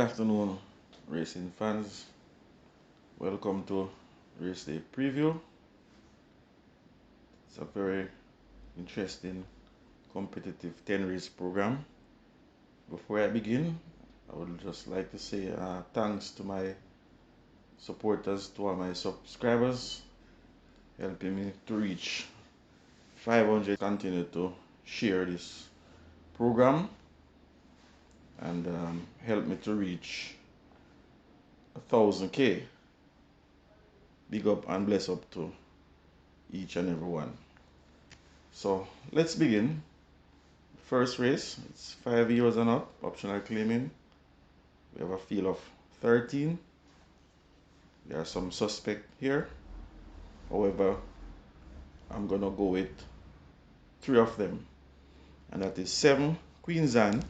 afternoon, racing fans. Welcome to Race Day Preview. It's a very interesting, competitive 10 race program. Before I begin, I would just like to say thanks to my supporters, to all my subscribers, helping me to reach 500. Continue to share this program and help me to reach 1,000K. Big up and bless up to each and every one. So let's begin. First race, it's 5 years and up, optional claiming. We have a field of 13. There are some suspects here. However, I'm gonna go with 3 of them, and that is 7 Queen's Anne,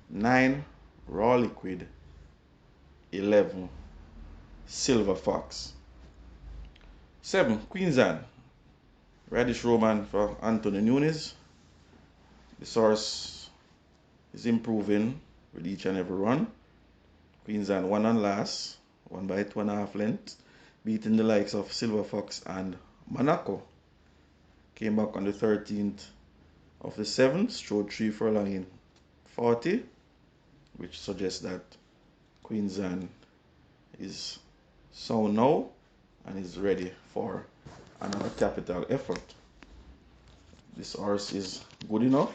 9 Raw Liquid, 11 Silver Fox. 7 Queen's Anne, Radish Roman for Anthony Nunes. The source is improving with each and every run. Queen's Anne won on last, won by 2.5 lengths, beating the likes of Silver Fox and Monaco. Came back on the 13th of the 7th, strode 3 furlong in 40, which suggests that Queen's Anne is sound now and is ready for another capital effort. This horse is good enough,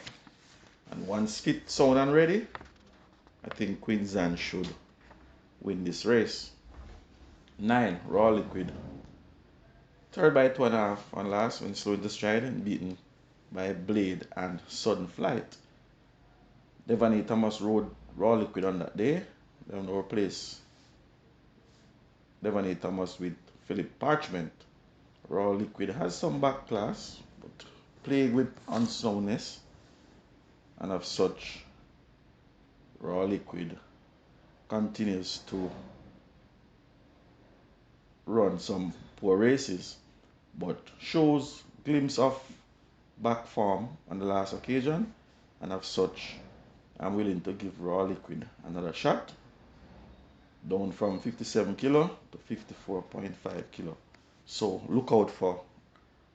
and once fit, sound and ready, I think Queen's Anne should win this race. 9 Raw Liquid, third by 2.5 on last when slow into stride and beaten by Blade and Sudden Flight. Devani Thomas rode Raw Liquid on that day. They have now replaced Devani Thomas with Philip Parchment. Raw Liquid has some back class, but plagued with unsoundness, and as such, Raw Liquid continues to run some poor races, but shows glimpse of back form on the last occasion, and as such, I'm willing to give Raw Liquid another shot, down from 57 kilo to 54.5 kilo. So look out for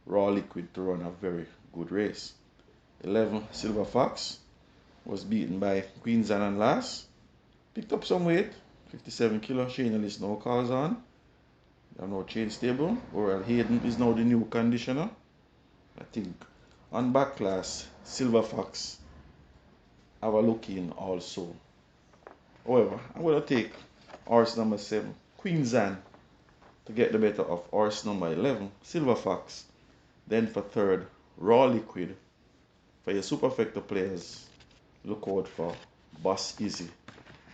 Raw Liquid to run a very good race. 11 Silver Fox was beaten by Queen's Anne and last. Picked up some weight, 57 kilo. Shane Ellis now calls on. They have no chain stable. Oral Hayden is now the new conditioner. I think on back class, Silver Fox have a look in also. However, I'm going to take horse number 7, Queen's Anne, to get the better of horse number 11, Silver Fox. Then for third, Raw Liquid. For your superfecta players, look out for Boss Easy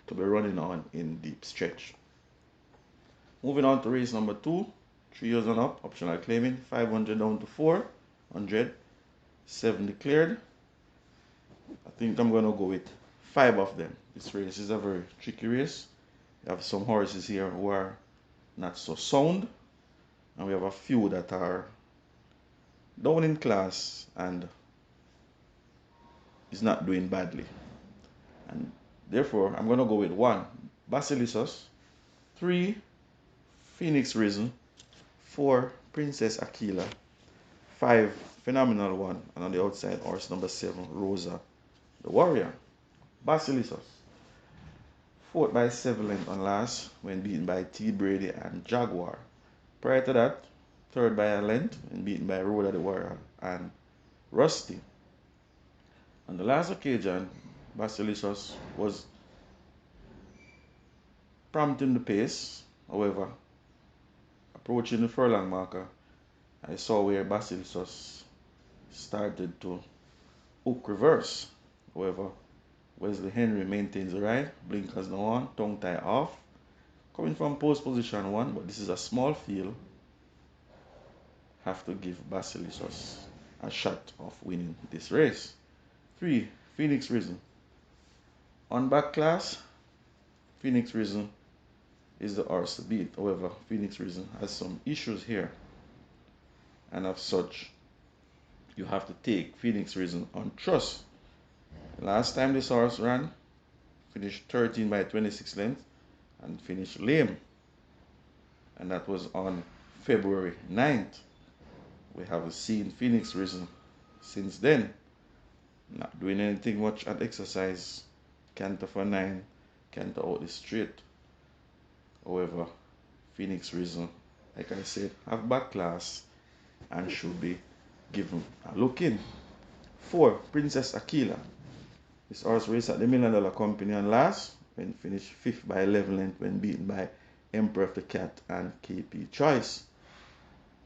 to be running on in deep stretch. Moving on to race number 2, 3 years and up, optional claiming, 500 down to 400, 7 declared. I think I'm going to go with 5 of them. This race is a very tricky race. We have some horses here who are not so sound, and we have a few that are down in class and is not doing badly. And therefore, I'm going to go with 1 Basilissus, 3 Phoenix Risen, 4 Princess Aquila, 5 Phenomenal One, and on the outside, horse number 7, Rosa the Warrior. Basilissus, 4th by 7 length on last when beaten by T. Brady and Jaguar. Prior to that, 3rd by a length when beaten by Rhoda the Warrior and Rusty. On the last occasion, Basilissus was prompting the pace. However, approaching the furlong marker, I saw where Basilissus started to hook reverse. However, Wesley Henry maintains the ride, blinkers now on, tongue tie off, coming from post position 1, but this is a small field. Have to give Basilissus a shot of winning this race. 3 Phoenix Risen. On back class, Phoenix Risen is the horse to beat. However, Phoenix Risen has some issues here, and as such, you have to take Phoenix Risen on trust. Last time this horse ran, finished 13 by 26 length and finished lame. And that was on February 9th. We haven't seen Phoenix risen since then. Not doing anything much at exercise. Canter for 9, canter out the straight. However, Phoenix risen, like I said, have back class and should be given a look in. 4, Princess Aquila. This horse raced at the $1 Million Company and last, when finished 5th by 11 length when beaten by Emperor of the Cat and KP Choice.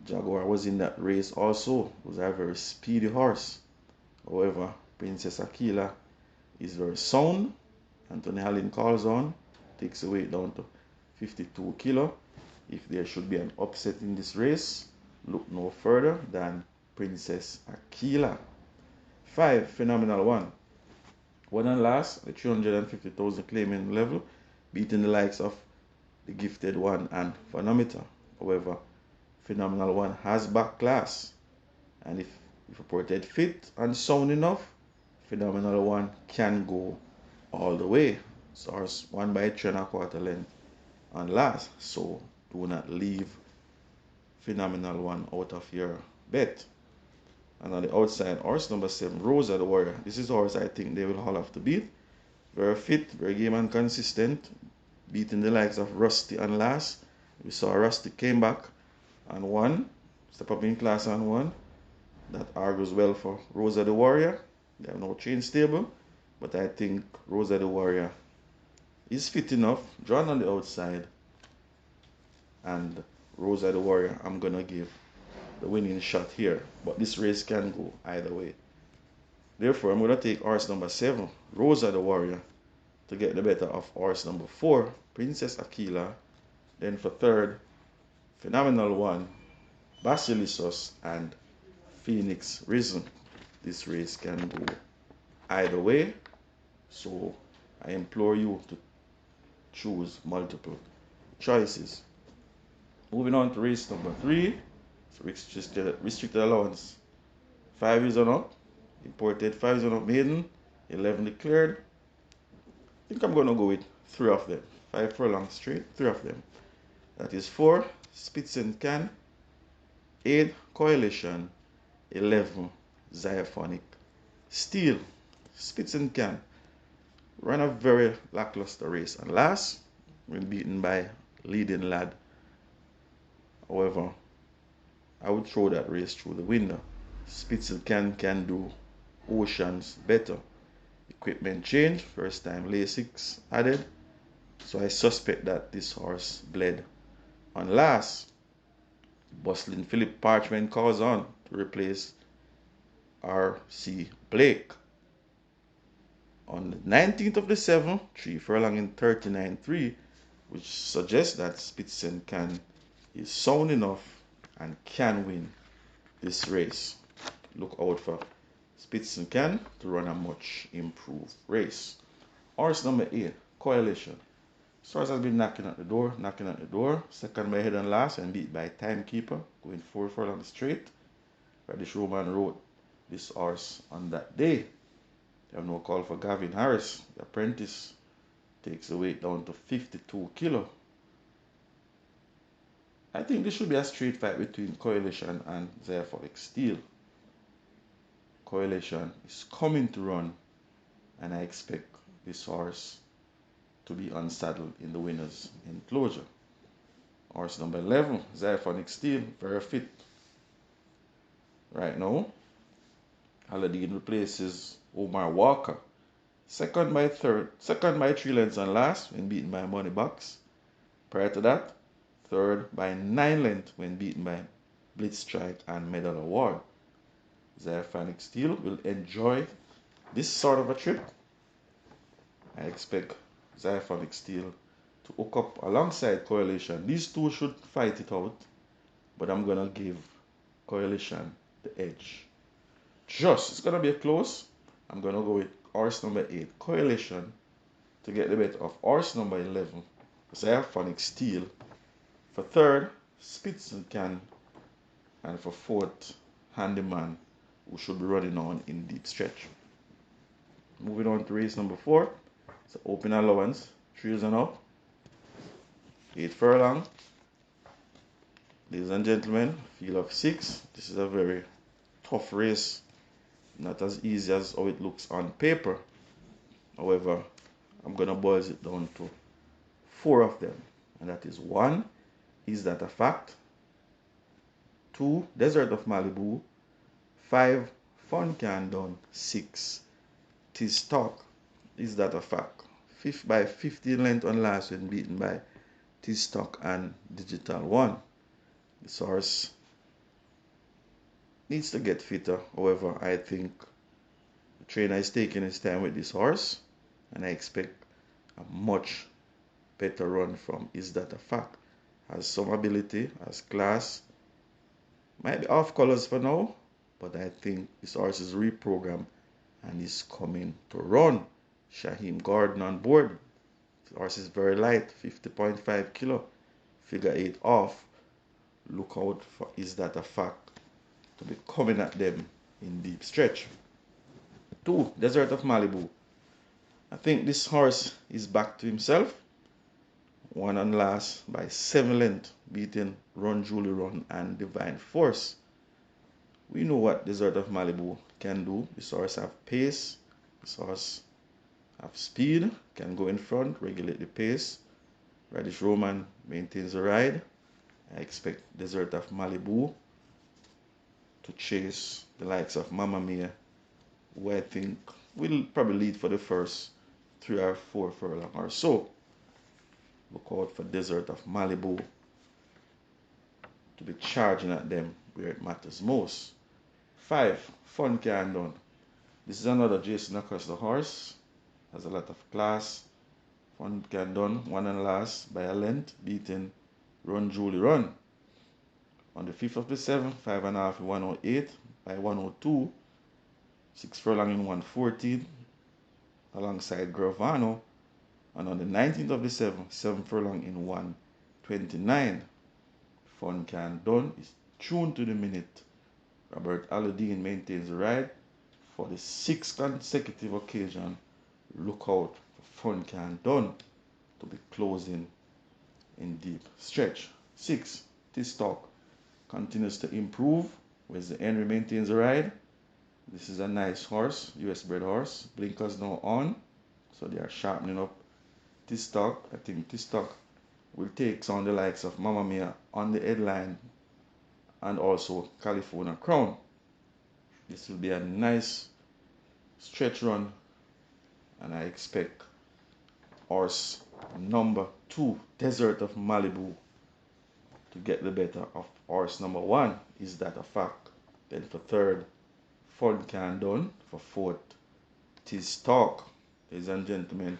Jaguar was in that race also. It was a very speedy horse. However, Princess Aquila is very sound. Anthony Hallin calls on, takes the weight down to 52 kilo. If there should be an upset in this race, look no further than Princess Aquila. 5, Phenomenal One. Won and last, the 350,000 claiming level, beating the likes of the Gifted One and Phenometer. However, Phenomenal One has back class, and if reported fit and sound enough, Phenomenal One can go all the way. So horse won by 3¼ length and last, so do not leave Phenomenal One out of your bet. And on the outside, horse number 7, Rosa the Warrior. This is horse I think they will all have to beat. Very fit, very game and consistent, beating the likes of Rusty and last. We saw Rusty came back and won, step up in class and won. That argues well for Rosa the Warrior. They have no train stable, but I think Rosa the Warrior is fit enough, drawn on the outside, and Rosa the Warrior I'm gonna give the winning shot here, but this race can go either way. Therefore, I'm gonna take horse number 7, Rosa the Warrior, to get the better of horse number 4, Princess Aquila. Then for third, Phenomenal One, Basilissus, and Phoenix Risen. This race can go either way, so I implore you to choose multiple choices. Moving on to race number 3, restricted allowance. 5 years and up, imported 5 years and up maiden, 11 declared. I think I'm going to go with 3 of them. 5 Furlong straight, 3 of them. That is 4, Spits and Can, 8, Coalition, 11, Xyphonic Steel. Spits and Can ran a very lackluster race and last, when beaten by Leading Lad. However, I would throw that race through the window. Spits and can do Oceans better. Equipment change, first time Lasix added, so I suspect that this horse bled. On last, Bustling Philip Parchment calls on to replace R.C. Blake. On the 19th of the 7th, 3 Furlong in 39.3, which suggests that Spits and Can is sound enough and can win this race. Look out for Spits and Can to run a much improved race. Horse number 8, Coalition. This horse has been knocking at the door. Second by head and last and beat by Timekeeper, going 4 furlong straight. British Roman wrote this horse on that day. They have no call for Gavin Harris. The apprentice takes the weight down to 52 kilo. I think this should be a straight fight between Coalition and Xyphonic Steel. Coalition is coming to run, and I expect this horse to be unsaddled in the winner's enclosure. Horse number 11, Xyphonic Steel, very fit. Right now, Aladdin replaces Omar Walker. Second by 3 lengths and last when beaten by Money Box. Prior to that, third by 9 lengths when beaten by Blitz Strike and Medal Award. Xyphonic Steel will enjoy this sort of a trip. I expect Xyphonic Steel to hook up alongside Coalition. These two should fight it out, but I'm going to give Coalition the edge. It's going to be a close. I'm going to go with horse number 8, Coalition, to get the better of horse number 11, Xyphonic Steel. For third, Spits and Can, and for fourth, Handyman, who should be running on in deep stretch. Moving on to race number 4, So open allowance, 3 years and up, 8 furlong. Ladies and gentlemen, field of 6. This is a very tough race, not as easy as how it looks on paper. However, I'm going to boil it down to 4 of them. And that is 1, Is That a Fact? 2, Desert of Malibu. 5, Fun Can Done. 6, Tis Talk. Is That a Fact? 5th by 15 length on last when beaten by Tis Talk and Digital 1. This horse needs to get fitter. However, I think the trainer is taking his time with this horse, and I expect a much better run from Is That a Fact. Has some ability, has class, might be off colors for now, but I think this horse is reprogrammed and is coming to run. Shaheem Gordon on board. The horse is very light, 50.5 kilo, figure 8 off. Look out for Is That a Fact to be coming at them in deep stretch. 2, Desert of Malibu. I think this horse is back to himself. Won on last by 7 lengths, beating Run Julie Run and Divine Force. We know what Desert of Malibu can do. This horse have pace, this horse have speed, can go in front, regulate the pace. Radish Roman maintains the ride. I expect Desert of Malibu to chase the likes of Mamma Mia, who I think will probably lead for the first 3 or 4 furlong or so. Look out for Desert of Malibu to be charging at them where it matters most. 5, Fun Can Done. This is another Jason Acosta horse. Has a lot of class. Fun Can Done, won and last by a length, beating Run Julie Run. On the 5th of the 7th, 5.5 in 108 by 102. 6 furlong in 114 alongside Gravano. And on the 19th of the 7th, 7 furlong in 129. Fun Can Done is tuned to the minute. Robert Alladine maintains the ride for the 6th consecutive occasion. Look out for Fun Can Done to be closing in deep stretch. 6, Tis Talk continues to improve, whereas the Henry maintains the ride. This is a nice horse, US bred horse. Blinkers now on, so they are sharpening up Tis Talk. I think Tis Talk will take some of the likes of Mamma Mia on the headline and also California Crown. This will be a nice stretch run, and I expect horse number 2, Desert of Malibu, to get the better of horse number 1, Is That a Fact? Then for 3rd, Fun Can Done. For 4th, Tis Talk. Ladies and gentlemen,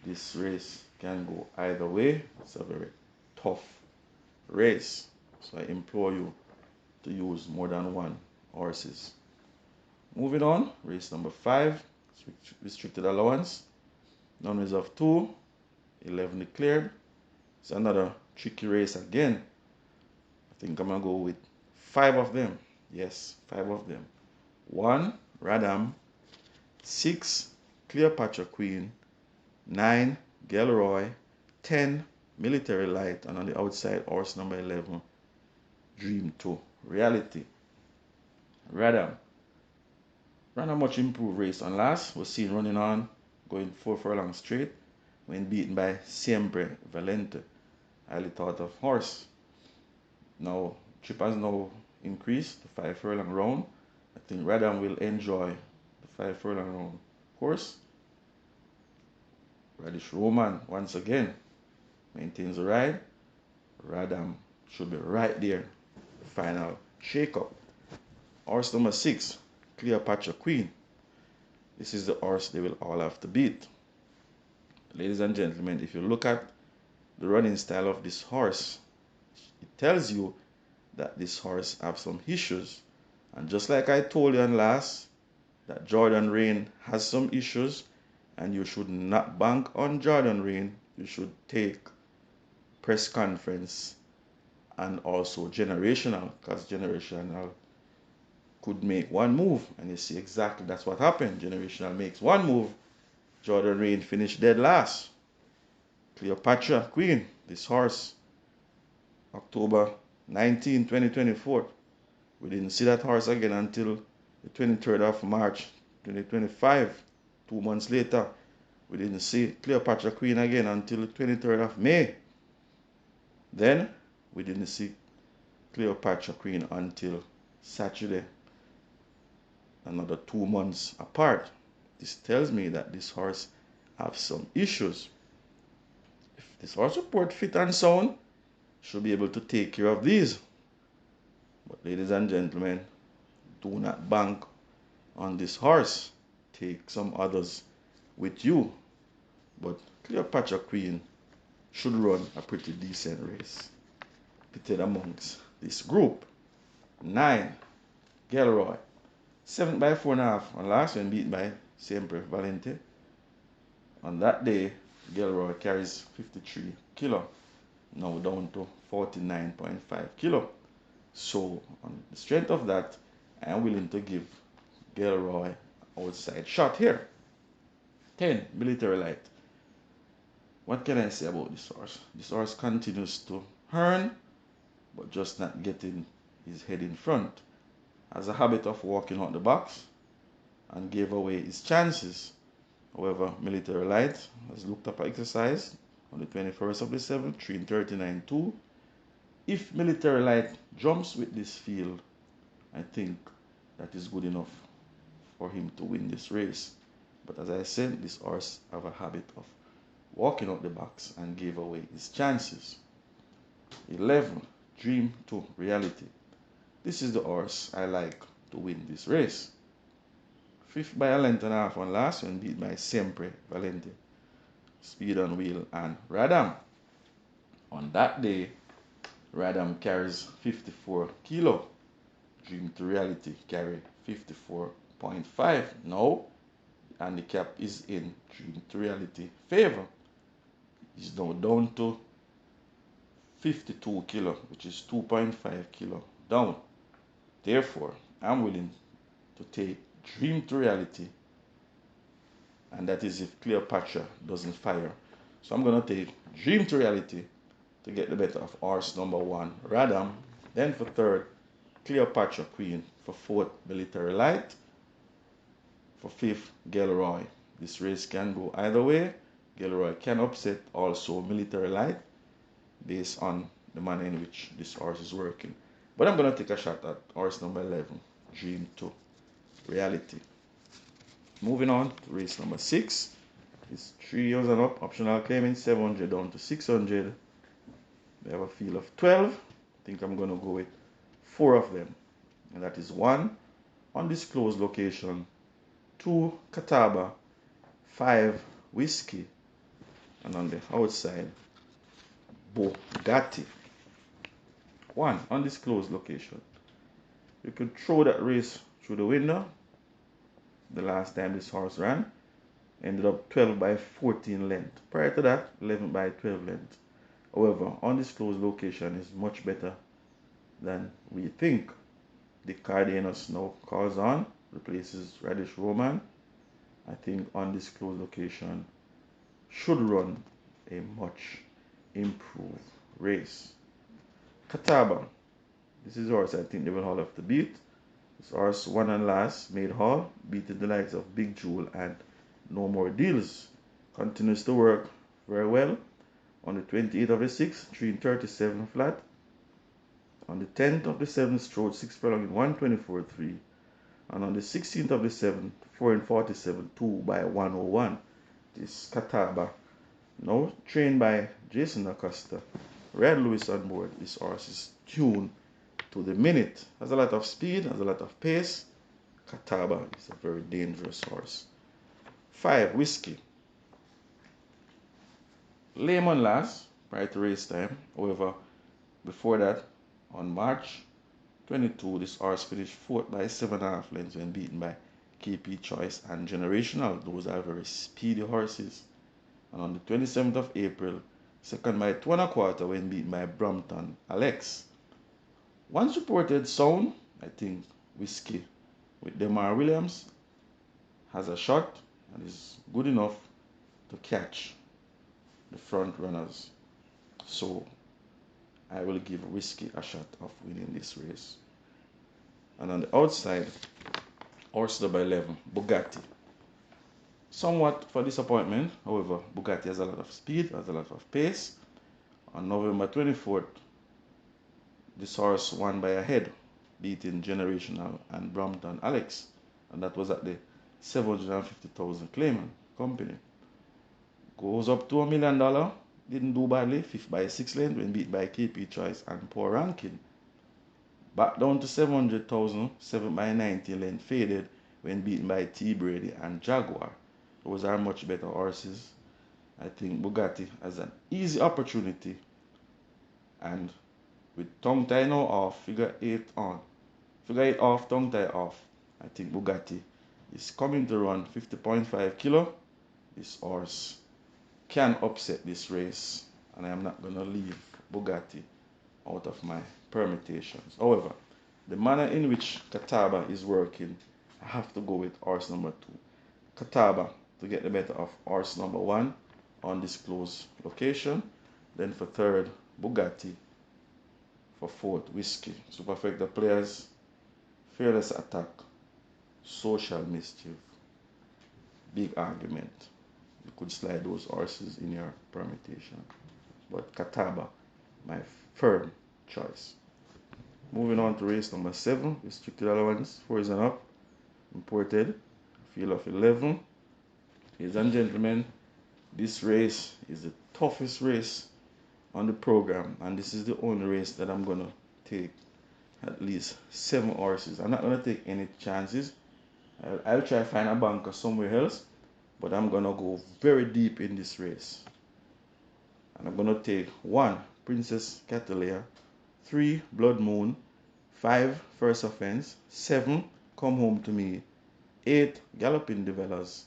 this race can go either way. It's a very tough race, so I implore you to use more than 1 horses. Moving on, race number 5, restricted allowance. Numbers of 2, 11 declared. It's another tricky race again. I think I'm gonna go with 5 of them. Yes, 5 of them. 1, Radam. 6, Cleopatra Queen. 9, Gelroy. 10, Military Light. And on the outside, horse number 11, Dream to Reality. Radam ran a much improved race on last. Was seen running on, going 4 furlongs straight, when beaten by Siempre Valente. Highly thought of horse. Now, trip has now increased to 5 furlong round. I think Radam will enjoy the 5 furlong round course. Radish Roman, once again, maintains the ride. Radam should be right there. The final shake-up. Horse number 6, Cleopatra Queen. This is the horse they will all have to beat. Ladies and gentlemen, if you look at the running style of this horse, it tells you that this horse have some issues. And just like I told you on last, that Jordan Rain has some issues, and you should not bank on Jordan Rain. You should take press conference and also generational, because generational could make one move, and you see exactly that's what happened. Generational makes one move Jordan Rain finished dead last. Cleopatra Queen, this horse, October 19, 2024. We didn't see that horse again until the 23rd of March 2025. 2 months later, we didn't see Cleopatra Queen again until the 23rd of May. Then we didn't see Cleopatra Queen until Saturday, another 2 months apart. This tells me that this horse have some issues. If this horse report fit and sound, should be able to take care of these. But ladies and gentlemen, do not bank on this horse. Take some others with you. But Cleopatra Queen should run a pretty decent race. Pitted amongst this group. 9, Gelroy. 7th by 4.5 on last when beat by Sempre Valente. On that day, Gelroy carries 53 kilo. Now down to 49.5 kilo. So on the strength of that, I am willing to give Gelroy outside shot here. 10, Military Light. What can I say about this horse? This horse continues to earn, but just not getting his head in front. Has a habit of walking out the box and gave away his chances. However, Military Light has looked up at exercise on the 21st of the 7th, 3:39.2. If Military Light jumps with this field, I think that is good enough for him to win this race. But as I said, this horse have a habit of walking out the box and gave away his chances. 11, Dream to Reality. This is the horse I like to win this race. 5th by a length and a half on last when beat by Sempre Valente, Speed on Wheel and Radam. On that day, Radam carries 54 kilo. Dream to Reality carry 54.5. Now, the handicap is in Dream to Reality favor. He's now down to 52 kilo, which is 2.5 kilo down. Therefore, I'm willing to take Dream to Reality, and that is if Cleopatra doesn't fire. So I'm going to take Dream to Reality to get the better of horse number 1, Radam. Then for 3rd, Cleopatra Queen. For 4th, Military Light. For 5th, Gelroy. This race can go either way. Gelroy can upset also Military Light based on the manner in which this horse is working. But I'm going to take a shot at horse number 11, Dream to Reality. Moving on to race number 6. It's 3 years and up, optional claiming 700 down to 600. We have a field of 12. I think I'm going to go with 4 of them. And that is 1, Undisclosed Location, 2, Catawba, 5, Whiskey, and on the outside, Bugatti. 1, Undisclosed Location. You could throw that race through the window. The last time this horse ran, ended up 12 by 14 length. Prior to that, 11 by 12 length. However, Undisclosed Location is much better than we think. The Cardenas now calls on, replaces Radish Roman. I think Undisclosed Location should run a much improved race. Catawba. This is a horse I think they will all have to beat. This horse won and last, made Hall, beating the likes of Big Jewel and No More Deals. Continues to work very well. On the 28th of the 6th, 3:37 flat. On the 10th of the 7th, strode 6 furlong in 1:24.3. And on the 16th of the 7th, 4:47, 2 by 1:01. This Catawba, now trained by Jason Acosta. Red Lewis on board. This horse is tuned to the minute. Has a lot of speed, has a lot of pace. Catawba is a very dangerous horse. 5, Whiskey. Lame on last, prior to race time. However, before that, on March 22, this horse finished 4th by 7.5 lengths when beaten by KP Choice and Generational. Those are very speedy horses. And on the 27th of April, 2nd by 2.25 when beaten by Brompton Alex. Once reported sound, I think Whiskey with Demar Williams has a shot and is good enough to catch the front runners. So I will give Whiskey a shot of winning this race. And on the outside, horse number 11, Bugatti. Somewhat for disappointment, however, Bugatti has a lot of speed, has a lot of pace. On November 24th, this horse won by a head, beating Generational and Brompton Alex. And that was at the 750,000 Cayman company. Goes up to $1 million. Didn't do badly. 5th by 6 length when beat by KP Choice and Poor Ranking. Back down to 700,000. 7 by 90 length faded when beaten by T Brady and Jaguar. Those are much better horses. I think Bugatti has an easy opportunity. And with tongue tie now off, figure 8 on. Figure 8 off, tongue tie off. I think Bugatti is coming to run 50.5 kilo. This horse can upset this race, and I am not going to leave Bugatti out of my permutations. However, the manner in which Catawba is working, I have to go with horse number 2. Catawba to get the better of horse number 1 on this close location. Then for third, Bugatti. For fourth, Whiskey. Superfecta players, Fearless Attack, Social Mischief, Big Argument. You could slide those horses in your permutation. But Catawba, my firm choice. Moving on to race number 7, restricted allowance, 4s and up, imported, field of 11. Ladies and gentlemen, this race is the toughest race on the program, and this is the only race that I'm gonna take at least 7 horses. I'm not gonna take any chances. I'll try to find a banker somewhere else, but I'm gonna go very deep in this race. And I'm gonna take 1, Princess Catalea, 3, Blood Moon, 5, First Offense, 7, Come Home to Me, 8, Galloping Developers,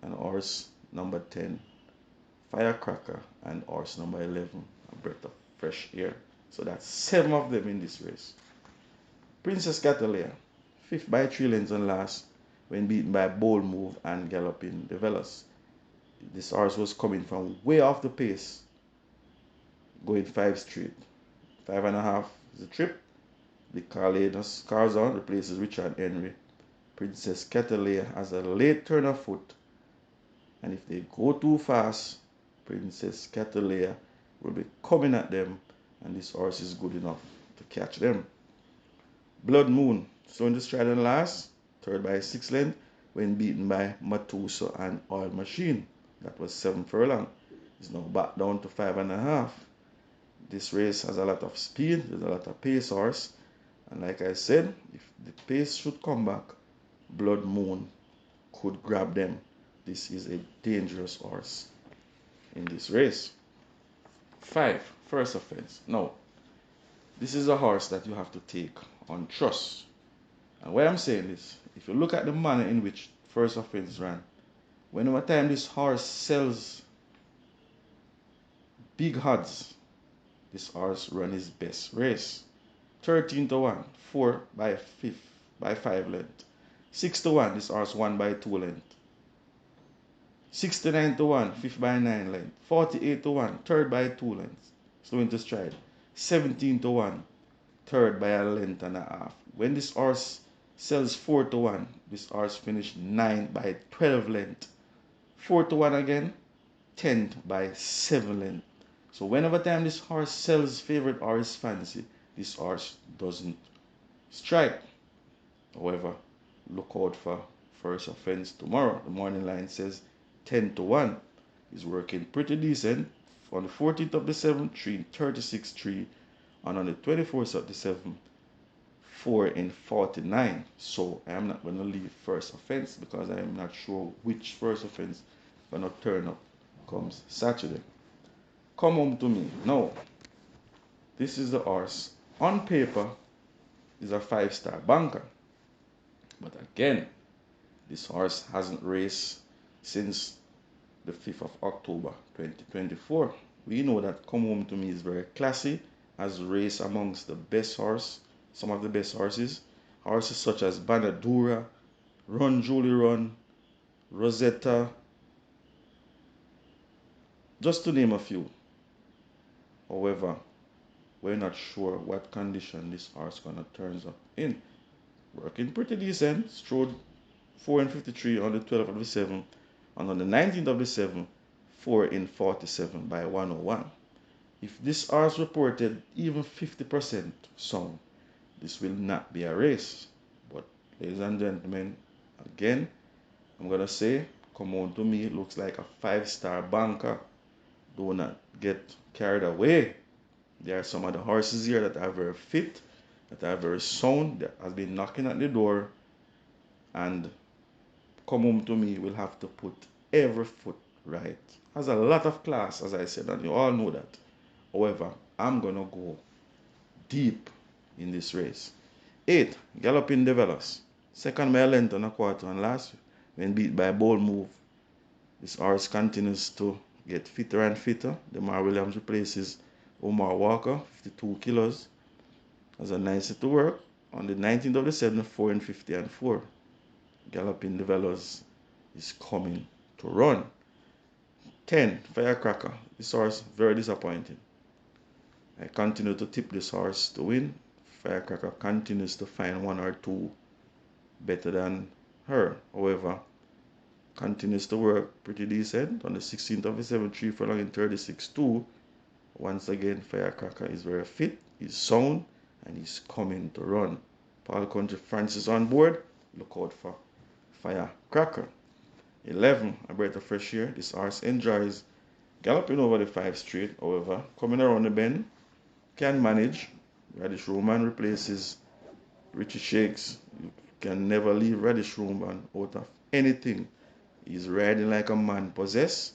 and horse number 10, Firecracker, and horse number 11, A Breath of Fresh Air. So that's 7 of them in this race. Princess Catalea, 5th by 3 lengths and last when beaten by Bold Move and Galloping Developers. This horse was coming from way off the pace, going 5 straight. 5.5 is the trip. The Carlados Carzon replaces Richard Henry. Princess Catalea has a late turn of foot, and if they go too fast, Princess Catalea will be coming at them, and this horse is good enough to catch them. Blood Moon, so in the stride and last, 3rd by 6 length when beaten by Matuso and Oil Machine. That was 7 furlong. It's now back down to 5.5. This race has a lot of speed, there's a lot of pace horse, and like I said, if the pace should come back, Blood Moon could grab them. This is a dangerous horse in this race. 5, First Offense. Now, this is a horse that you have to take on trust. And why I'm saying this, if you look at the manner in which First Offense ran, whenever time this horse sells big odds, this horse run his best race. 13 to 1, 4 by 5 length. 6 to 1, this horse won by 2 length. 69 to 1, 5th by 9 length. 48 to 1, 3rd by 2 lengths. Slow into stride. 17 to 1, 3rd by a length and a half. When this horse sells 4 to 1, this horse finished 9 by 12 length. 4 to 1 again, 10th by 7 length. So whenever time this horse sells favorite or his fancy, this horse doesn't strike. However, look out for First Offense tomorrow. The morning line says 10 to 1. He's working pretty decent. On the 14th of the 7th, 3:36.3. And on the 24th of the 7th, 4:49. So I am not going to leave First Offense because I am not sure which First Offense going to turn up comes Saturday. Come Home to Me. Now, this is the horse. On paper, is a 5-star banker. But again, this horse hasn't raced since the 5th of October 2024. We know that Come Home to Me is very classy, has raced amongst the best horse, some of the best horses. Horses such as Banadura, Run Julie Run, Rosetta, just to name a few. However, we're not sure what condition this horse gonna turns up in. Working pretty decent, strode 4 in 53 on the 12th of the 7th, and on the 19th of the 7th, 4 in 47 by 101. If this horse reported even 50% sound, this will not be a race. But ladies and gentlemen, again, I'm gonna say, come on to me, it looks like a 5-star banker. Do not get carried away. There are some of the horses here that are very fit, that are very sound, that has been knocking at the door, and come home to me will have to put every foot right. Has a lot of class, as I said, and you all know that. However, I'm gonna go deep in this race. 8, Galloping Develops. Second by a length and a quarter, and last when beat by a bold move. This horse continues to get fitter and fitter. Demar Williams replaces Omar Walker, 52 kilos. Has a nice to work. On the 19th of the 7th, 4 in 50 and 4. Galloping Develops is coming to run. 10, Firecracker. This horse very disappointing. I continue to tip this horse to win. Firecracker continues to find one or two better than her. However, continues to work pretty decent. On the 16th of the 7th, 3 Furlong in 36-2. Once again, Firecracker is very fit, he's sound, and he's coming to run. Paul Country Francis on board. Look out for Firecracker. 11, A Breath of Fresh Air. This horse enjoys galloping over the 5 straight. However, coming around the bend, can manage. Radish Roman replaces Richie Shakes. You can never leave Radish Roman out of anything. He's riding like a man possessed,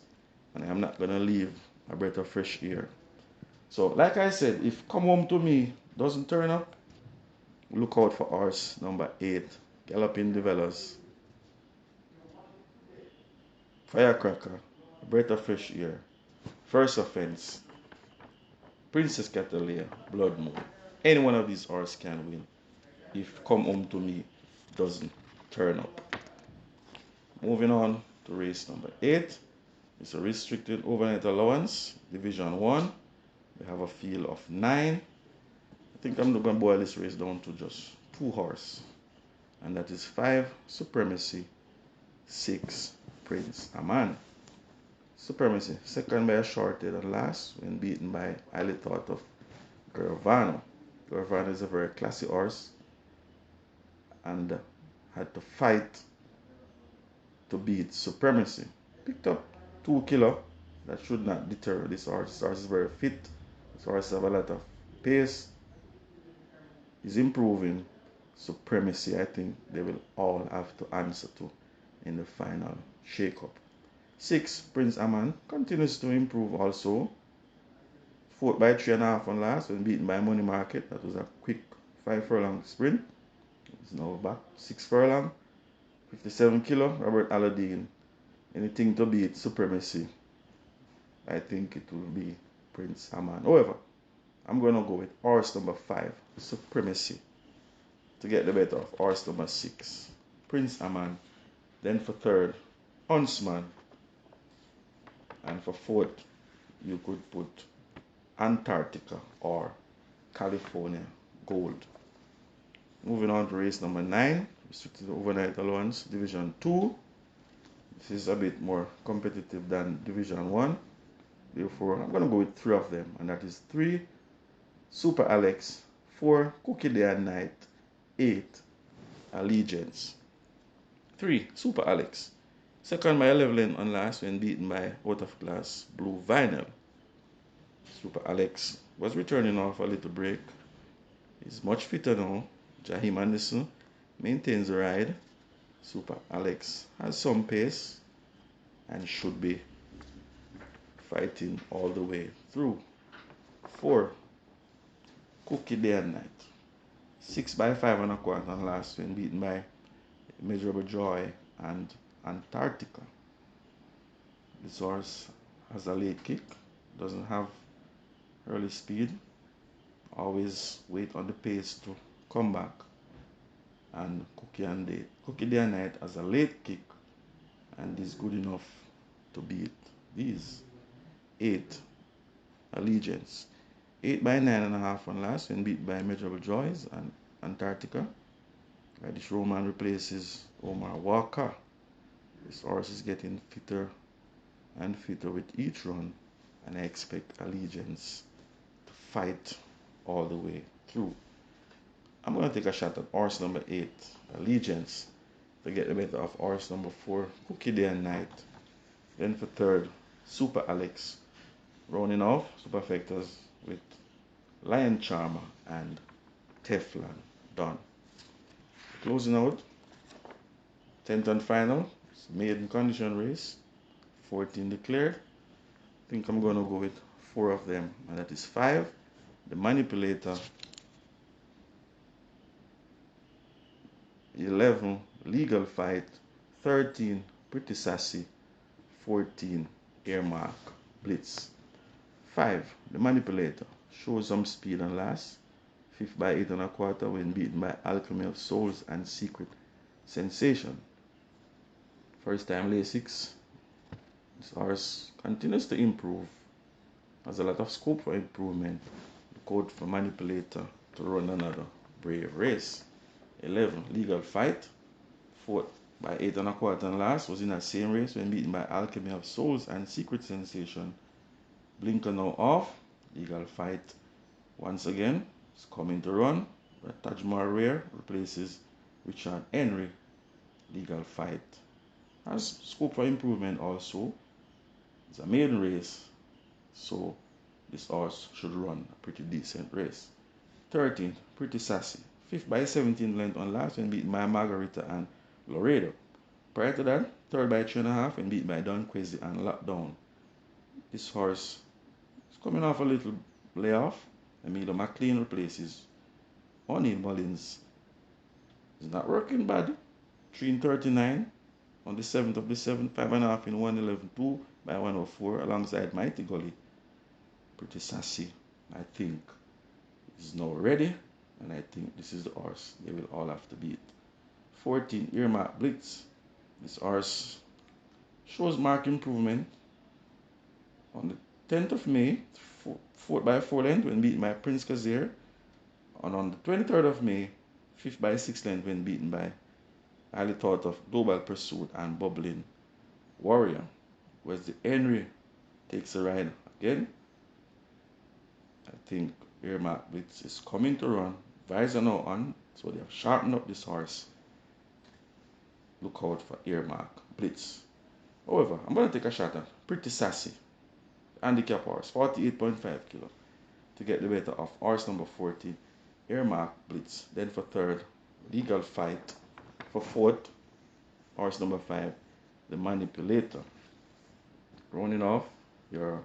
and I'm not gonna leave A Breath of Fresh Air. So, like I said, if Come Home to Me doesn't turn up, look out for horse number 8, Galloping Develops, Firecracker, A Breath of Fresh Air, First Offense, Princess Catalina, Blood Moon. Any one of these horses can win if Come Home to Me doesn't turn up. Moving on to race number 8. It's a restricted overnight allowance, Division 1. We have a field of 9. I think I'm going to boil this race down to just 2 horses. And that is 5, Supremacy, 6, Prince Aman. Supremacy, second by a short head, and last when beaten by highly thought of Gervano. Gervano is a very classy horse and had to fight to beat Supremacy. Picked up 2 kilo. That should not deter this horse. This horse is very fit. This horse has a lot of pace. He's improving. Supremacy, I think they will all have to answer to in the final shake-up. 6, Prince Aman continues to improve also. 4th by 3.5 on last when beaten by Money Market. That was a quick 5 furlong sprint. He's now back 6 furlong. 57 kilo, Robert Aladdin. Anything to beat Supremacy, I think it will be Prince Aman. However, I'm going to go with horse number 5, Supremacy, to get the better of horse number 6, Prince Aman. Then for 3rd, Huntsman. And for 4th, you could put Antarctica or California Gold. Moving on to race number 9, restricted overnight allowance, Division 2. This is a bit more competitive than Division 1. Therefore, I'm going to go with 3 of them, and that is 3, Super Alex, 4, Cookie Day and Night, 8, Allegiance. 3, Super Alex. Second by 11 on last when beaten by out of class Blue Vinyl. Super Alex was returning off a little break. He's much fitter now. Jaheim Anderson maintains the ride. Super Alex has some pace and should be fighting all the way through. 4, Cookie Day and Night. 6 by 5.25 on last when beaten by Measurable Joy and Antarctica. This horse has a late kick, doesn't have early speed, always wait on the pace to come back. And Cookie Day and Night has a late kick and is good enough to beat these. 8, allegiance. 8 by 9.5 on last when beat by Measurable Joys and Antarctica. This Roman replaces Omar Walker. This horse is getting fitter and fitter with each run, and I expect Allegiance to fight all the way through. I'm going to take a shot at horse number 8, Allegiance, to get the better of horse number 4, Cookie Day and Night. Then for third, Super Alex. Rounding off superfectas with Lion Charmer and Teflon. Done. Closing out, 10th and final, maiden condition race, 14 declared. I think I'm going to go with 4 of them, and that is 5, the Manipulator, 11, Legal Fight, 13, Pretty Sassy, 14, Earmark, Blitz. 5, the Manipulator, shows some speed and last, 5th by 8.25 when beaten by Alchemy of Souls and Secret Sensation. First time lay 6. This horse continues to improve. Has a lot of scope for improvement. Look out for Manipulator to run another brave race. 11, Legal Fight, 4th by 8.25 and last, was in that same race when beaten by Alchemy of Souls and Secret Sensation. Blinker now off. Legal Fight once again is coming to run. But Taj Mahal Rare replaces Richard Henry. Legal Fight has scope for improvement also. It's a maiden race, so this horse should run a pretty decent race. 13, Pretty Sassy, 5th by 17 length on last when beaten by Margarita and Laredo. Prior to that, 3rd by 3.5 and beaten by Don Quezzy and Lockdown. This horse is coming off a little layoff. Emilio McLean replaces O'Neil Mullins. It's not working bad. 3:39 on the 7th of the 7th, 5.5 in 1:11.2 by 104 alongside Mighty Gully. Pretty Sassy, I think, is now ready, and I think this is the horse they will all have to beat. 14, Earmark Blitz. This horse shows marked improvement. On the 10th of May, 4th by 4 length when beaten by Prince Kazir. And on the 23rd of May, 5th by 6 length when beaten by highly thought of Global Pursuit and Bubbling Warrior. Whereas the Henry takes a ride again. I think Earmark Blitz is coming to run. Visor now on, so they have sharpened up this horse. Look out for Earmark Blitz. However, I'm going to take a shot at Pretty Sassy, handicap horse, 48.5 kilo, to get the better of horse number 14, Earmark Blitz. Then for third, Legal Fight. For fourth, horse number 5, the Manipulator. Rounding off your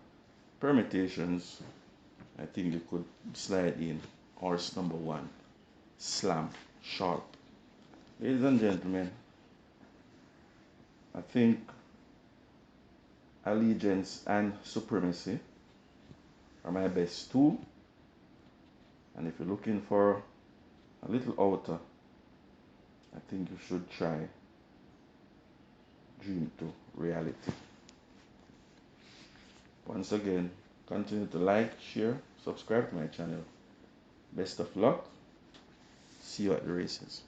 permutations, I think you could slide in horse number 1, Slam Sharp. Ladies and gentlemen, I think Allegiance and Supremacy are my best 2. And if you're looking for a little outer, I think you should try Dream to Reality. Once again, continue to like, share, subscribe to my channel. Best of luck. See you at the races.